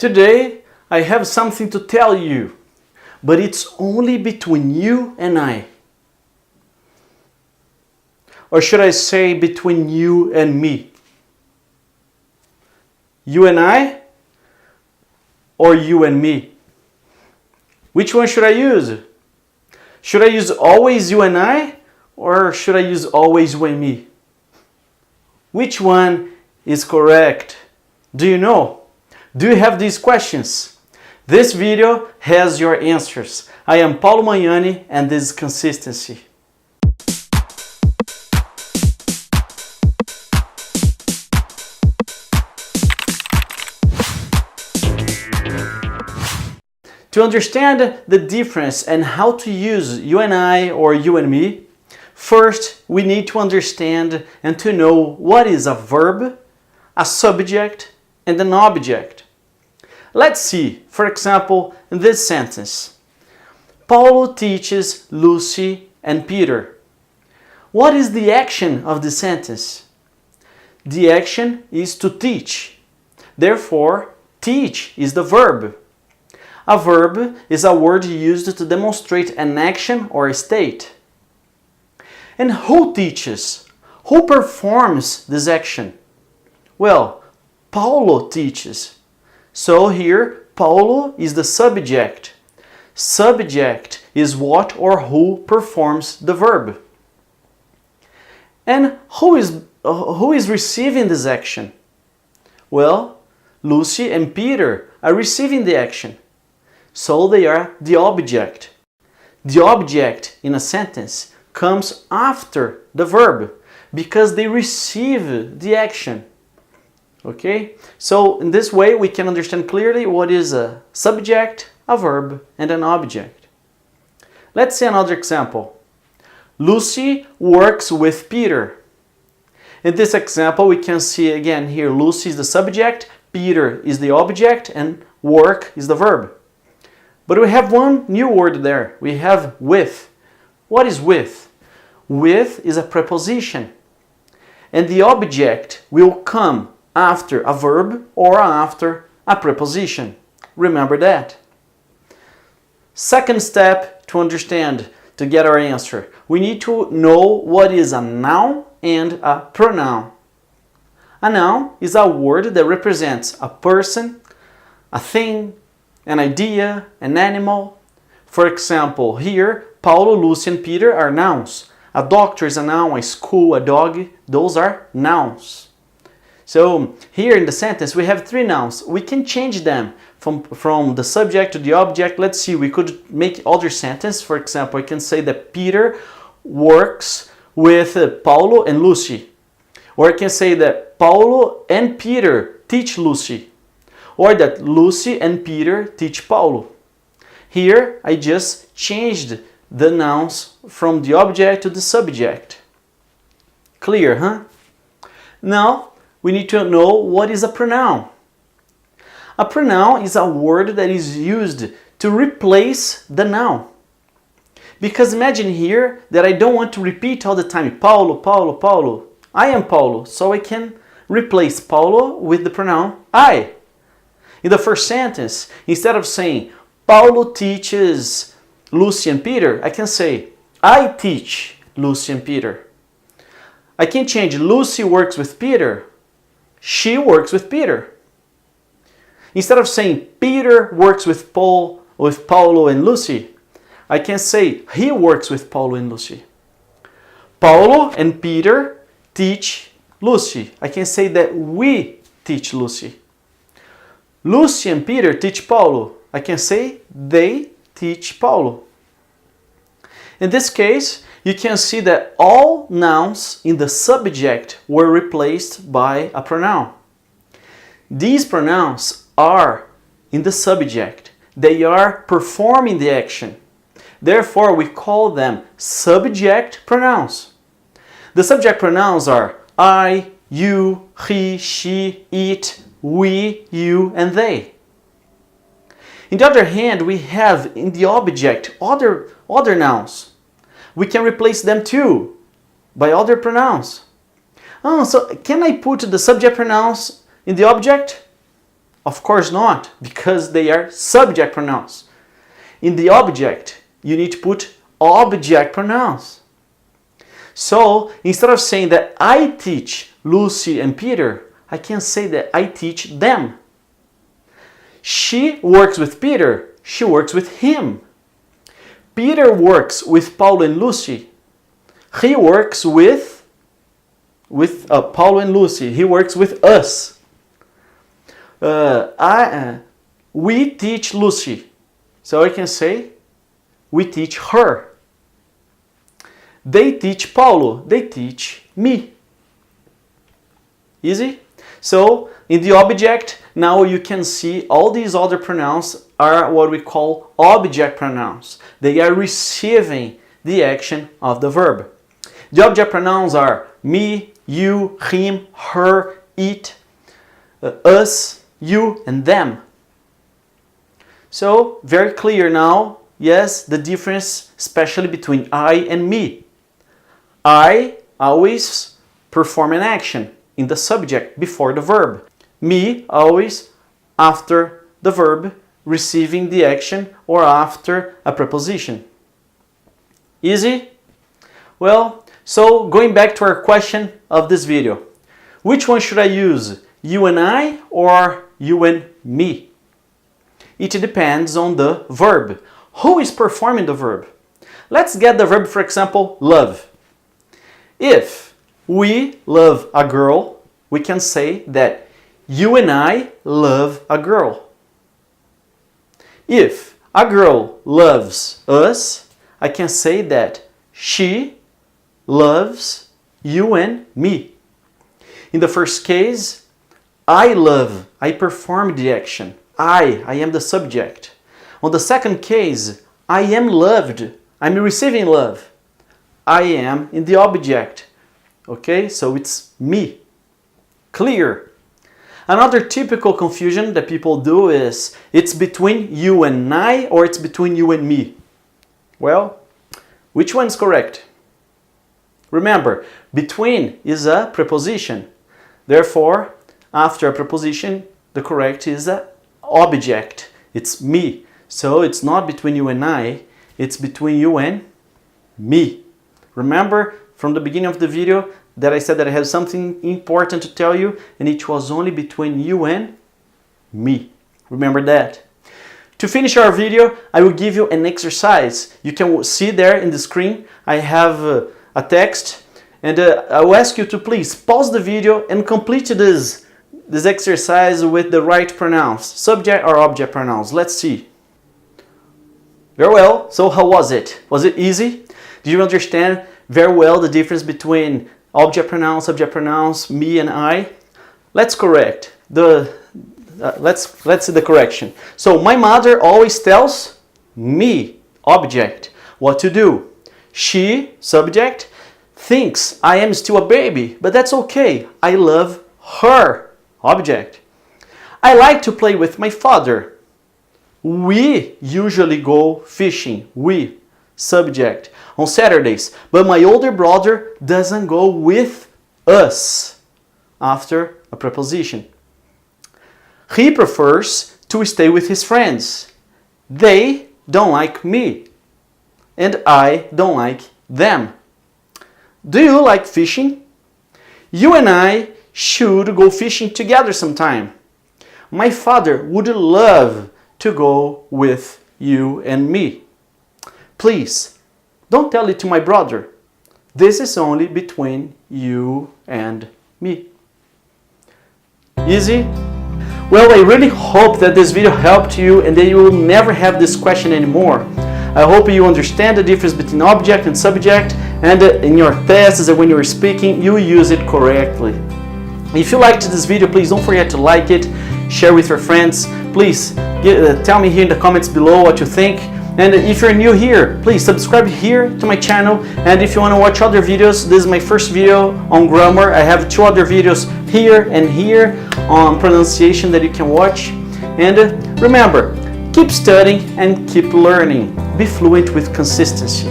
Today, I have something to tell you, but it's only between you and I. Or should I say between you and me? You and I, or you and me? Which one should I use? Should I use always you and I, or should I use always you and me? Which one is correct? Do you know? Do you have these questions? This video has your answers. I am Paulo Magnani and this is Consistency. To understand the difference and how to use you and I or you and me, first we need to understand and to know what is a verb, a subject, and an object. Let's see, for example, in this sentence. Paulo teaches Lucy and Peter. What is the action of the sentence? The action is to teach. Therefore, teach is the verb. A verb is a word used to demonstrate an action or a state. And who teaches? Who performs this action? Well, Paulo teaches. So here, Paulo is the subject. Subject is what or who performs the verb. And who is receiving this action? Well, Lucy and Peter are receiving the action. So they are the object. The object in a sentence comes after the verb because they receive the action. Okay? So in this way we can understand clearly what is a subject, a verb, and an object. Let's see another example. Lucy works with Peter. In this example we can see again here Lucy is the subject, Peter is the object, and work is the verb. But we have one new word there. We have with. What is with? With is a preposition. And the object will come after a verb or after a preposition. Remember that. Second step to understand, to get our answer. We need to know what is a noun and a pronoun. A noun is a word that represents a person, a thing, an idea, an animal. For example, here, Paulo, Lucy, and Peter are nouns. A doctor is a noun, a school, a dog, those are nouns. So here in the sentence we have three nouns. We can change them from the subject to the object. Let's see, we could make other sentence. For example, I can say that Peter works with Paulo and Lucy. Or I can say that Paulo and Peter teach Lucy. Or that Lucy and Peter teach Paulo. Here I just changed the nouns from the object to the subject. Clear, huh? Now we need to know what is a pronoun. A pronoun is a word that is used to replace the noun. Because imagine here that I don't want to repeat all the time Paulo, Paulo, Paulo. I am Paulo, so I can replace Paulo with the pronoun I. In the first sentence, instead of saying Paulo teaches Lucy and Peter, I can say I teach Lucy and Peter. I can change Lucy works with Peter. She works with Peter. Instead of saying Peter works with Paulo and Lucy, I can say he works with Paulo and Lucy. Paulo and Peter teach Lucy. I can say that we teach Lucy. Lucy and Peter teach Paulo. I can say they teach Paulo. In this case, you can see that all nouns in the subject were replaced by a pronoun. These pronouns are in the subject. They are performing the action. Therefore, we call them subject pronouns. The subject pronouns are I, you, he, she, it, we, you, and they. On the other hand, we have in the object other nouns. We can replace them too by other pronouns. Oh, so can I put the subject pronouns in the object? Of course not, because they are subject pronouns. In the object, you need to put object pronouns. So, instead of saying that I teach Lucy and Peter, I can say that I teach them. She works with Peter, she works with him. Peter works with Paul and Lucy. He works with Paul and Lucy. He works with us. We teach Lucy. So I can say, we teach her. They teach Paulo. They teach me. Easy? So, in the object, now you can see all these other pronouns are what we call object pronouns. They are receiving the action of the verb. The object pronouns are me, you, him, her, it, us, you, and them. So, very clear now, yes, the difference especially between I and me. I always perform an action in the subject before the verb. Me always after the verb, receiving the action or after a preposition. Easy? Well, so going back to our question of this video. Which one should I use? You and I or you and me? It depends on the verb. Who is performing the verb? Let's get the verb, for example, love. If we love a girl, we can say that you and I love a girl. If a girl loves us, I can say that she loves you and me. In the first case, I love, I perform the action. I am the subject. On the second case, I am loved, I'm receiving love. I am in the object. Okay, so it's me. Clear. Another typical confusion that people do is it's between you and I or it's between you and me. Well, which one's correct? Remember, between is a preposition. Therefore, after a preposition, the correct is a object. It's me. So it's not between you and I, it's between you and me. Remember from the beginning of the video that I said that I have something important to tell you and it was only between you and me. Remember that. To finish our video, I will give you an exercise. You can see there in the screen, I have a text and I will ask you to please pause the video and complete this exercise with the right pronouns, subject or object pronouns. Let's see. Very well, so how was it? Was it easy? Did you understand very well the difference between object pronouns, subject pronouns, me and I? Let's correct. Let's see the correction. So my mother always tells me, object, what to do. She, subject, thinks I am still a baby, but that's okay. I love her, object. I like to play with my father. We usually go fishing. We, subject, on Saturdays, but my older brother doesn't go with us after a preposition. He prefers to stay with his friends. They don't like me, and I don't like them. Do you like fishing? You and I should go fishing together sometime. My father would love to go with you and me. Please, don't tell it to my brother. This is only between you and me. Easy? Well, I really hope that this video helped you and that you will never have this question anymore. I hope you understand the difference between object and subject and in your tests and when you're speaking, you use it correctly. If you liked this video, please don't forget to like it, share with your friends. Please tell me here in the comments below what you think. And if you're new here, please subscribe here to my channel. And if you want to watch other videos, this is my first video on grammar. I have 2 other videos here and here on pronunciation that you can watch. And remember, keep studying and keep learning. Be fluent with consistency.